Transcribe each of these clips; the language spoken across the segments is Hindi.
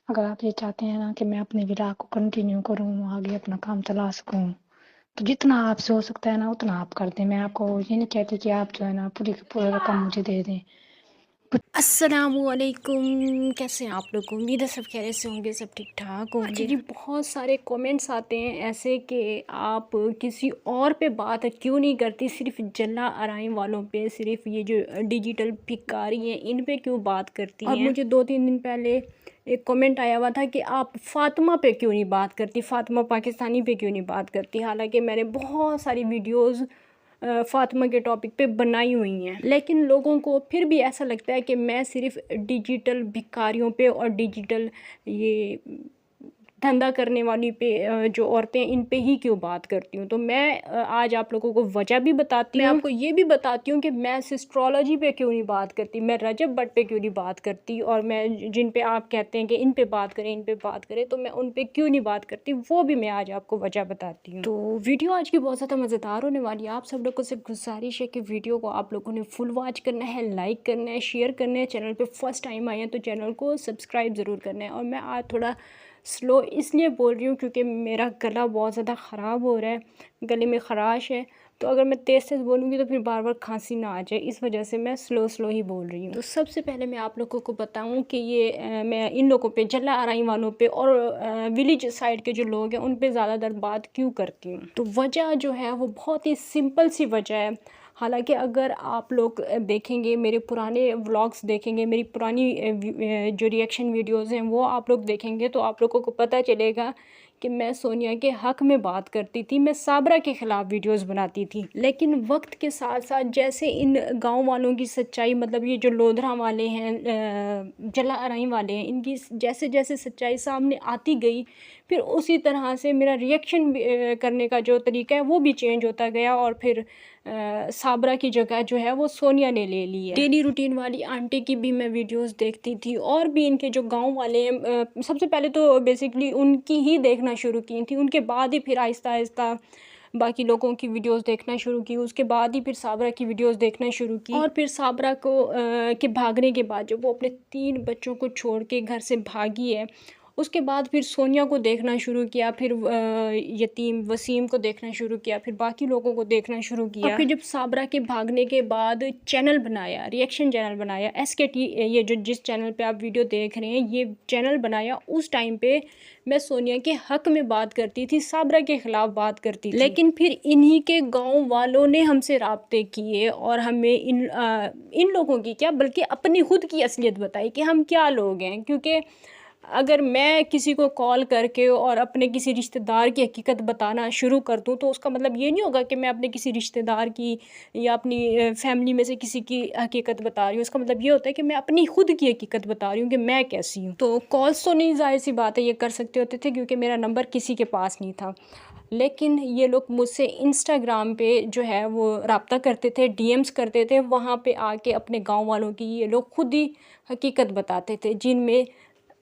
अगर आप ये चाहते हैं ना कि मैं अपने व्लॉग को कंटिन्यू करूँ, आगे अपना काम चला सकूँ, तो जितना आपसे हो सकता है ना उतना आप कर दें। मैं आपको ये नहीं कहती कि आप जो है ना पूरी की पूरी रकम मुझे दे दें। अस्सलामुअलैकुम, कैसे हैं आप लोग? उम्मीद है सब खैरियत से होंगे, सब ठीक ठाक होंगे। जी, बहुत सारे कमेंट्स आते हैं ऐसे कि आप किसी और पे बात क्यों नहीं करती, सिर्फ जल्ला आराई वालों पे, सिर्फ ये जो डिजिटल भिखारी हैं इन पे क्यों बात करती हैं। और मुझे 2-3 दिन पहले एक कमेंट आया हुआ था कि आप फ़ातिमा पे क्यों नहीं बात करती, फ़ातिमा पाकिस्तानी पे क्यों नहीं बात करती। हालांकि मैंने बहुत सारी वीडियोज़ फ़ातिमा के टॉपिक पे बनाई हुई हैं, लेकिन लोगों को फिर भी ऐसा लगता है कि मैं सिर्फ़ डिजिटल भिखारियों पे और डिजिटल ये धंधा करने वाली पे जो औरतें इन पे ही क्यों बात करती हूँ। तो मैं आज आप लोगों को वजह भी बताती हूँ। मैं आपको ये भी बताती हूँ कि मैं सिस्ट्रोलॉजी पे क्यों नहीं बात करती, मैं रजब भट्ट पे क्यों नहीं बात करती, और मैं जिन पे आप कहते हैं कि इन पे बात करें, इन पे बात करें, तो मैं उन पे क्यों नहीं बात करती, वो भी मैं आज आपको वजह बताती हूँ। तो वीडियो आज की बहुत ज़्यादा मज़ेदार होने वाली है। आप सब लोगों से गुजारिश है कि वीडियो को आप लोगों ने फुल वॉच करना है, लाइक करना है, शेयर करना है। चैनल पे फर्स्ट टाइम आए हैं तो चैनल को सब्सक्राइब ज़रूर करना है। और मैं आज थोड़ा स्लो इसलिए बोल रही हूँ क्योंकि मेरा गला बहुत ज़्यादा ख़राब हो रहा है, गले में ख़राश है। तो अगर मैं तेज़ तेज़ बोलूँगी तो फिर बार बार खांसी ना आ जाए, इस वजह से मैं स्लो स्लो ही बोल रही हूँ। तो सबसे पहले मैं आप लोगों को बताऊँ कि ये मैं इन लोगों पे, जल्ला आराई वालों पे और विलेज साइड के जो लोग हैं उन पे ज़्यादातर बात क्यों करती हूँ। तो वजह जो है वो बहुत ही सिंपल सी वजह है। हालांकि अगर आप लोग देखेंगे, मेरे पुराने व्लॉग्स देखेंगे, मेरी पुरानी जो रिएक्शन वीडियोज़ हैं वो आप लोग देखेंगे, तो आप लोगों को पता चलेगा कि मैं सोनिया के हक़ में बात करती थी, मैं साबरा के ख़िलाफ़ वीडियोज़ बनाती थी। लेकिन वक्त के साथ साथ जैसे इन गांव वालों की सच्चाई, मतलब ये जो लोधरा वाले हैं, जला अराई वाले हैं, इनकी जैसे जैसे सच्चाई सामने आती गई, फिर उसी तरह से मेरा रिएक्शन करने का जो तरीका है वो भी चेंज होता गया। और फिर साबरा की जगह जो है वो सोनिया ने ले ली है। डेली रूटीन वाली आंटी की भी मैं वीडियोस देखती थी, और भी इनके जो गांव वाले हैं, सबसे पहले तो बेसिकली उनकी ही देखना शुरू की थी, उनके बाद ही फिर आहिस्ता आहिस्ता बाकी लोगों की वीडियोस देखना शुरू की, उसके बाद ही फिर साबरा की वीडियोस देखना शुरू की। और फिर साबरा को के भागने के बाद जब वो अपने 3 बच्चों को छोड़ के घर से भागी है, उसके बाद फिर सोनिया को देखना शुरू किया, फिर यतीम वसीम को देखना शुरू किया, फिर बाकी लोगों को देखना शुरू किया। और फिर जब साबरा के भागने के बाद चैनल बनाया, रिएक्शन चैनल बनाया, SKT, ये जो जिस चैनल पे आप वीडियो देख रहे हैं, ये चैनल बनाया, उस टाइम पे मैं सोनिया के हक़ में बात करती थी, साबरा के ख़िलाफ़ बात करती थी। लेकिन फिर इन्हीं के गाँव वालों ने हमसे राब्ते किए और हमें इन लोगों की क्या, बल्कि अपनी खुद की असलियत बताई कि हम क्या लोग हैं। क्योंकि अगर मैं किसी को कॉल करके और अपने किसी रिश्तेदार की हकीकत बताना शुरू कर दूँ, तो उसका मतलब ये नहीं होगा कि मैं अपने किसी रिश्तेदार की या अपनी फैमिली में से किसी की हकीकत बता रही हूँ। उसका मतलब ये होता है कि मैं अपनी खुद की हकीकत बता रही हूँ कि मैं कैसी हूँ। तो कॉल्स तो नहीं, ज़ाहिर सी बात है, ये कर सकते होते थे क्योंकि मेरा नंबर किसी के पास नहीं था। लेकिन ये लोग मुझसे इंस्टाग्राम पे जो है वो रब्ता करते थे, DMs करते थे, वहाँ पे आके अपने गाँव वालों की ये लोग खुद ही हकीकत बताते थे, जिनमें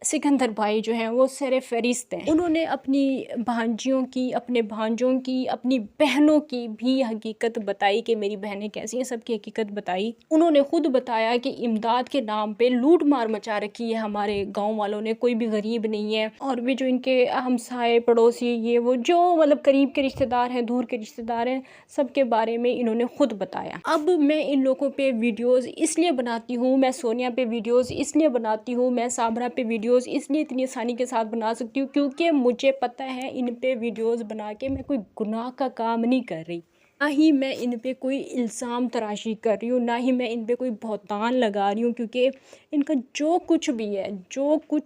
सिकंदर भाई जो हैं वो सर-ए-फ़हरिस्त हैं। उन्होंने अपनी भांजियों की, अपने भांजों की, अपनी बहनों की भी हकीकत बताई कि मेरी बहनें कैसी हैं, सबकी हकीकत बताई। उन्होंने खुद बताया कि इमदाद के नाम पे लूट मार मचा रखी है हमारे गाँव वालों ने, कोई भी गरीब नहीं है। और भी जो इनके हमसाए, पड़ोसी, ये वो जो मतलब करीब के रिश्तेदार हैं, दूर के रिश्तेदार हैं, सबके बारे में इन्होंने खुद बताया। अब मैं इन लोगों पे वीडियोज़ इसलिए बनाती हूँ, मैं सोनिया पे वीडियोज़ इसलिए बनाती हूँ, मैं साबरा पे वीडियोज़ इसलिए इतनी आसानी के साथ बना सकती हूँ क्योंकि मुझे पता है इन पे वीडियोज़ बना के मैं कोई गुनाह का काम नहीं कर रही। ना ही मैं इन पे कोई इल्ज़ाम तराशी कर रही हूँ, ना ही मैं इन पे कोई बहतान लगा रही हूँ, क्योंकि इनका जो कुछ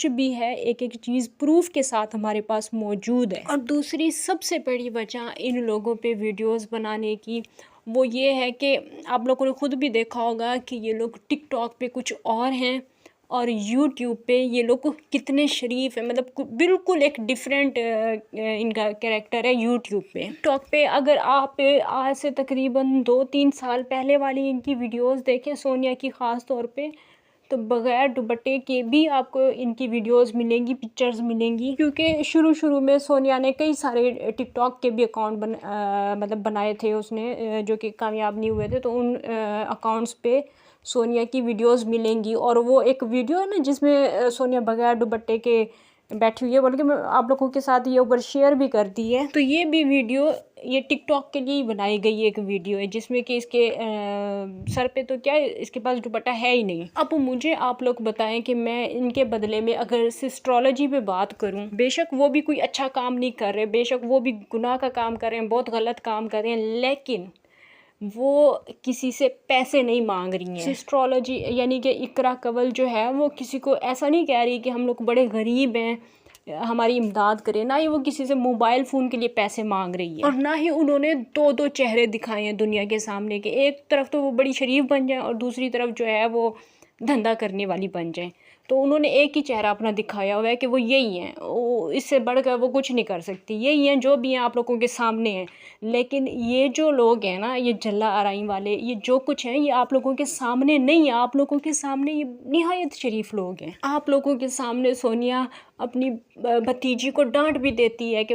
भी है एक-एक चीज़ प्रूफ़ के साथ हमारे पास मौजूद है। और दूसरी सबसे बड़ी वजह इन लोगों पे वीडियोज़ बनाने की वो ये है कि आप लोगों ने खुद भी देखा होगा कि ये लोग टिकटॉक पे कुछ और हैं और यूट्यूब पे ये लोग कितने शरीफ हैं, मतलब बिल्कुल एक डिफरेंट इनका कैरेक्टर है यूट्यूब पे। टिकटॉक पे अगर आप आज से तकरीबन 2-3 साल पहले वाली इनकी वीडियोस देखें, सोनिया की ख़ास तौर पे, तो बग़ैर दुपट्टे के भी आपको इनकी वीडियोस मिलेंगी, पिक्चर्स मिलेंगी। क्योंकि शुरू में सोनिया ने कई सारे टिकटॉक के भी अकाउंट मतलब बनाए थे उसने, जो कि कामयाब नहीं हुए थे, तो उन अकाउंट्स पे सोनिया की वीडियोस मिलेंगी। और वो एक वीडियो है ना जिसमें सोनिया बगैर दुपट्टे के बैठी हुई है, बल्कि मैं आप लोगों के साथ ये ऊपर शेयर भी कर दी है। तो ये भी वीडियो ये टिकटॉक के लिए ही बनाई गई एक वीडियो है, जिसमें कि इसके सर पे तो क्या है, इसके पास दुपट्टा है ही नहीं। अब मुझे आप लोग बताएं कि मैं इनके बदले में अगर सिस्ट्रोलॉजी पे बात करूं, बेशक वो भी कोई अच्छा काम नहीं कर रहे, बेशक वो भी गुनाह का काम कर रहे हैं, बहुत गलत काम कर रहे हैं, लेकिन वो किसी से पैसे नहीं मांग रही हैं। एस्ट्रोलॉजी यानी कि इकरा कवल जो है वो किसी को ऐसा नहीं कह रही कि हम लोग बड़े गरीब हैं, हमारी इमदाद करें। ना ही वो किसी से मोबाइल फ़ोन के लिए पैसे मांग रही है, और ना ही उन्होंने दो दो चेहरे दिखाए हैं दुनिया के सामने के, एक तरफ तो वो बड़ी शरीफ बन जाए और दूसरी तरफ जो है वो धंधा करने वाली बन जाए। तो उन्होंने एक ही चेहरा अपना दिखाया हुआ है कि वो यही हैं, वो इससे बढ़कर वो कुछ नहीं कर सकती, यही हैं जो भी हैं आप लोगों के सामने हैं। लेकिन ये जो लोग हैं ना, ये जल्ला आराई वाले, ये जो कुछ हैं ये आप लोगों के सामने नहीं है। आप लोगों के सामने ये निहायत शरीफ लोग हैं। आप लोगों के सामने सोनिया अपनी भतीजी को डांट भी देती है कि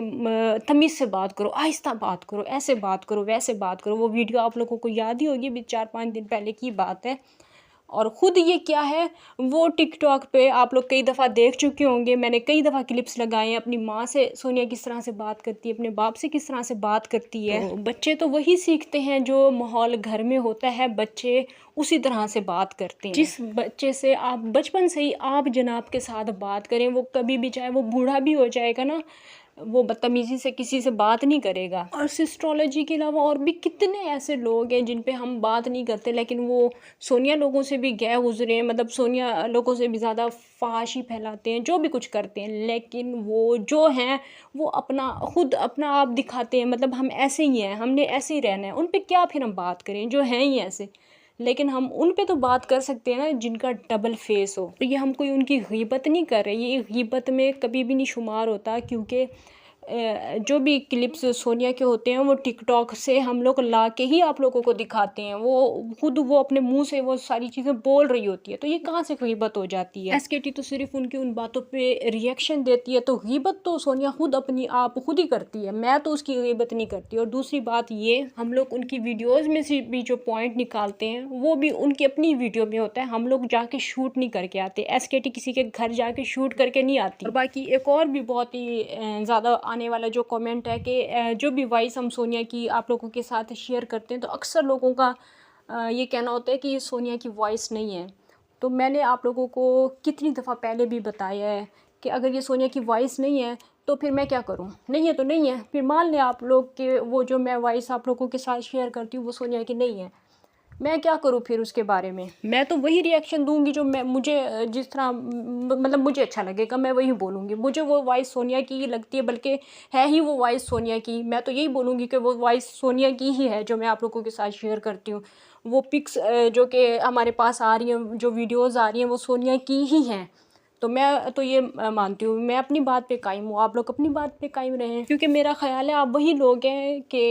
तमीज़ से बात करो, आहिस्ता बात करो, ऐसे बात करो, वैसे बात करो। वो वीडियो आप लोगों को याद ही होगी, भी 4-5 दिन पहले की बात है। और ख़ुद ये क्या है, वो टिकटॉक पे आप लोग कई दफ़ा देख चुके होंगे, मैंने कई दफ़ा क्लिप्स लगाए हैं। अपनी माँ से सोनिया किस तरह से बात करती है, अपने बाप से किस तरह से बात करती है। तो बच्चे तो वही सीखते हैं जो माहौल घर में होता है, बच्चे उसी तरह से बात करते हैं। जिस बच्चे से आप बचपन से ही आप जनाब के साथ बात करें, वो कभी भी चाहे वो बूढ़ा भी हो जाएगा ना, वो बदतमीज़ी से किसी से बात नहीं करेगा। और सिस्ट्रोलॉजी के अलावा और भी कितने ऐसे लोग हैं जिन पे हम बात नहीं करते, लेकिन वो सोनिया लोगों से भी गए गुजरे हैं, मतलब सोनिया लोगों से भी ज़्यादा फहाशी फैलाते हैं, जो भी कुछ करते हैं, लेकिन वो जो हैं वो अपना खुद अपना आप दिखाते हैं, मतलब हम ऐसे ही हैं, हमने ऐसे ही रहना है। उन पे क्या फिर हम बात करें, जो हैं ही ऐसे। लेकिन हम उन पे तो बात कर सकते हैं ना जिनका डबल फेस हो। तो ये हम कोई उनकी ग़ीबत नहीं कर रहे, ये ग़ीबत में कभी भी नहीं शुमार होता, क्योंकि जो भी क्लिप्स सोनिया के होते हैं वो टिकटॉक से हम लोग ला के ही आप लोगों को दिखाते हैं। वो खुद वो अपने मुंह से वो सारी चीज़ें बोल रही होती है, तो ये कहाँ से ग़ीबत हो जाती है। एसकेटी तो सिर्फ उनकी उन बातों पे रिएक्शन देती है, तो ग़ीबत तो सोनिया खुद अपनी आप खुद ही करती है, मैं तो उसकी ग़ीबत नहीं करती। और दूसरी बात ये, हम लोग उनकी वीडियोज़ में से भी जो पॉइंट निकालते हैं वो भी उनकी अपनी वीडियो में होता है, हम लोग जाके शूट नहीं करके आते। एसकेटी किसी के घर जाके शूट करके नहीं आती। और बाकी एक और भी बहुत ही ज़्यादा आने वाला जो कमेंट है कि जो भी वॉइस हम सोनिया की आप लोगों के साथ शेयर करते हैं, तो अक्सर लोगों का ये कहना होता है कि ये सोनिया की वॉइस नहीं है। तो मैंने आप लोगों को कितनी दफ़ा पहले भी बताया है कि अगर ये सोनिया की वॉइस नहीं है तो फिर मैं क्या करूं, नहीं है तो नहीं है। फिर मान लें आप लोग कि वो जो मैं वॉइस आप लोगों के साथ शेयर करती हूँ वो सोनिया की नहीं है, मैं क्या करूँ फिर उसके बारे में। मैं तो वही रिएक्शन दूंगी जो मैं मुझे जिस तरह मतलब मुझे अच्छा लगेगा, मैं वही बोलूँगी। मुझे वो वॉइस सोनिया की ही लगती है, बल्कि है ही वो वॉइस सोनिया की। मैं तो यही बोलूँगी कि वो वॉइस सोनिया की ही है जो मैं आप लोगों के साथ शेयर करती हूँ। वो पिक्स जो कि हमारे पास आ रही हैं, जो वीडियोज़ आ रही हैं, वो सोनिया की ही हैं। तो मैं तो ये मानती हूँ, मैं अपनी बात पे कायम हूँ, आप लोग अपनी बात पे कायम रहें, क्योंकि मेरा ख़्याल है आप वही लोग हैं कि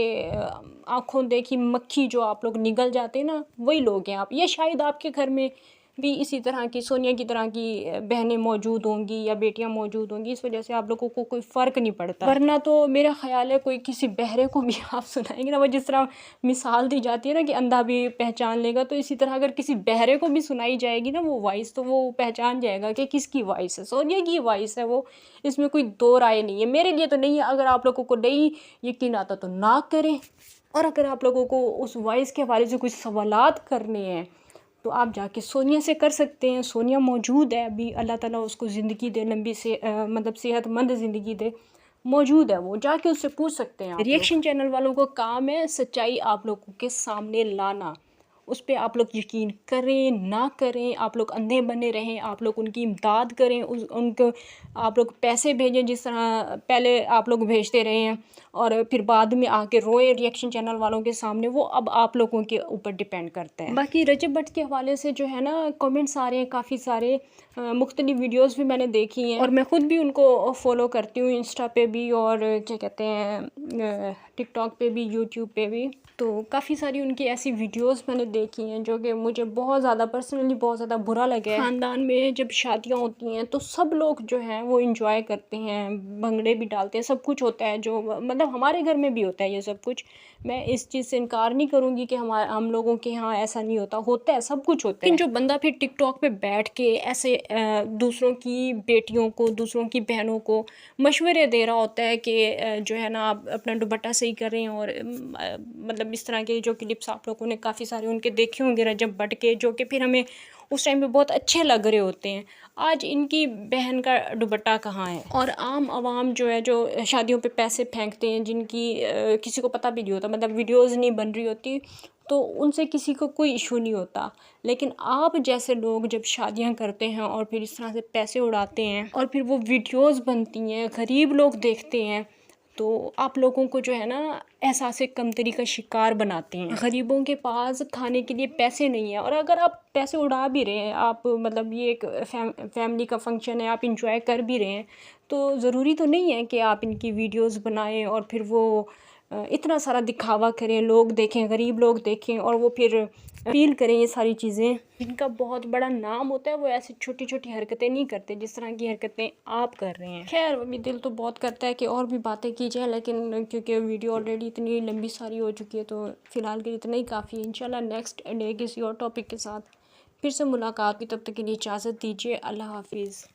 आँखों देखी मक्खी जो आप लोग निगल जाते हैं ना, वही लोग हैं आप। ये शायद आपके घर में भी इसी तरह की सोनिया की तरह की बहनें मौजूद होंगी या बेटियां मौजूद होंगी, इस वजह से आप लोगों को कोई फ़र्क नहीं पड़ता। वरना तो मेरा ख़्याल है कोई किसी बहरे को भी आप सुनाएंगे ना, वो जिस तरह मिसाल दी जाती है ना कि अंधा भी पहचान लेगा, तो इसी तरह अगर किसी बहरे को भी सुनाई जाएगी ना वो वॉइस, तो वो पहचान जाएगा कि किसकी वॉइस है। सोनिया की वॉइस है वो, इसमें कोई दो राय नहीं है। मेरे लिए तो नहीं है। अगर आप लोगों को नहीं यकीन आता तो ना करें, और अगर आप लोगों को उस वॉइस के हवाले से कुछ सवालात करने हैं तो आप जाके सोनिया से कर सकते हैं। सोनिया मौजूद है अभी, अल्लाह ताला उसको ज़िंदगी दे, लंबी से मतलब सेहतमंद ज़िंदगी दे, मौजूद है वो, जाके उससे पूछ सकते हैं। रिएक्शन चैनल वालों का काम है सच्चाई आप लोगों के सामने लाना, उस पर आप लोग यकीन करें ना करें, आप लोग अंधे बने रहें, आप लोग उनकी इमदाद करें, उनको आप लोग पैसे भेजें जिस तरह पहले आप लोग भेजते रहे हैं, और फिर बाद में आके रोए रिएक्शन चैनल वालों के सामने, वो अब आप लोगों के ऊपर डिपेंड करता है। बाकी रजब भट्ट के हवाले से जो है ना कमेंट्स आ रहे हैं काफ़ी सारे, मुख्तलिफ वीडियोस भी मैंने देखी हैं, और मैं ख़ुद भी उनको फॉलो करती हूँ, इंस्टा पे भी और क्या कहते हैं टिकटॉक पे भी, यूट्यूब पे भी। तो काफ़ी सारी उनकी ऐसी वीडियोस मैंने देखी हैं जो कि मुझे बहुत ज़्यादा पर्सनली बहुत ज़्यादा बुरा लगा है। ख़ानदान में जब शादियाँ होती हैं तो सब लोग जो हैं वो इंजॉय करते हैं, भंगड़े भी डालते हैं, सब कुछ होता है जो मतलब हमारे घर में भी होता है ये सब कुछ। मैं इस चीज़ से इनकार नहीं करूँगी कि हम लोगों के यहाँ ऐसा नहीं होता है, सब कुछ होता है। लेकिन जो बंदा फिर टिकटॉक पे बैठ के ऐसे दूसरों की बेटियों को, दूसरों की बहनों को मशवरे दे रहा होता है कि जो है ना आप अपना दुपट्टा सही करें, और मतलब इस तरह के जो क्लिप्स आप लोगों ने काफ़ी सारे उनके देखे होंगे रजब भट्ट के, जो कि फिर हमें उस टाइम पे बहुत अच्छे लग रहे होते हैं। आज इनकी बहन का दुपट्टा कहाँ है? और आम आवाम जो है जो शादियों पे पैसे फेंकते हैं, जिनकी किसी को पता भी नहीं होता, मतलब वीडियोज़ नहीं बन रही होती, तो उनसे किसी को कोई इशू नहीं होता। लेकिन आप जैसे लोग जब शादियां करते हैं और फिर इस तरह से पैसे उड़ाते हैं और फिर वो वीडियोस बनती हैं, गरीब लोग देखते हैं, तो आप लोगों को जो है ना एहसास कमतरी का शिकार बनाते हैं। गरीबों के पास खाने के लिए पैसे नहीं है, और अगर आप पैसे उड़ा भी रहे हैं, आप मतलब ये एक फैमिली का फंक्शन है, आप इंजॉय कर भी रहे हैं, तो ज़रूरी तो नहीं है कि आप इनकी वीडियोस बनाएं और फिर वो इतना सारा दिखावा करें, लोग देखें, गरीब लोग देखें और वो फिर फील करें ये सारी चीज़ें। जिनका बहुत बड़ा नाम होता है वो ऐसी छोटी छोटी हरकतें नहीं करते जिस तरह की हरकतें आप कर रहे हैं। खैर, अभी दिल तो बहुत करता है कि और भी बातें की जाए, लेकिन क्योंकि वीडियो ऑलरेडी इतनी लंबी सारी हो चुकी है तो फ़िलहाल के लिए इतना ही काफ़ी है। इंशाल्लाह नेक्स्ट डे किसी और टॉपिक के साथ फिर से मुलाकात हुई, तब तक के लिए इजाज़त दीजिए। अल्लाह हाफिज़।